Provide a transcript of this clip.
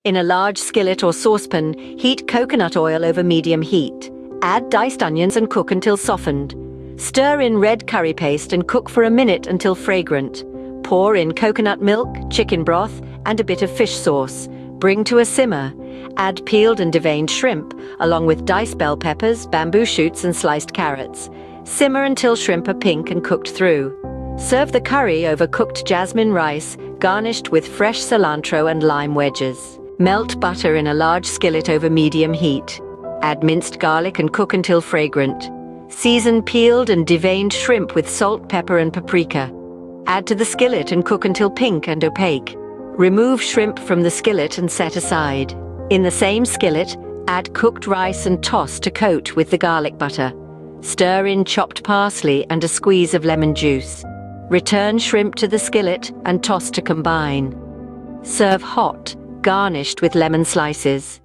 In a large skillet or saucepan, heat coconut oil over medium heat. Add diced onions and cook until softened. Stir in red curry paste and cook for a minute until fragrant. Pour in coconut milk, chicken broth, and a bit of fish sauce. Bring to a simmer. Add peeled and deveined shrimp, along with diced bell peppers, bamboo shoots, and sliced carrots. Simmer until shrimp are pink and cooked through. Serve the curry over cooked jasmine rice, garnished with fresh cilantro and lime wedges. Melt butter in a large skillet over medium heat. Add minced garlic and cook until fragrant. Season peeled and deveined shrimp with salt, pepper, and paprika. Add to the skillet and cook until pink and opaque. Remove shrimp from the skillet and set aside. In the same skillet, add cooked rice and toss to coat with the garlic butter. Stir in chopped parsley and a squeeze of lemon juice. Return shrimp to the skillet and toss to combine. Serve hot, garnished with lemon slices.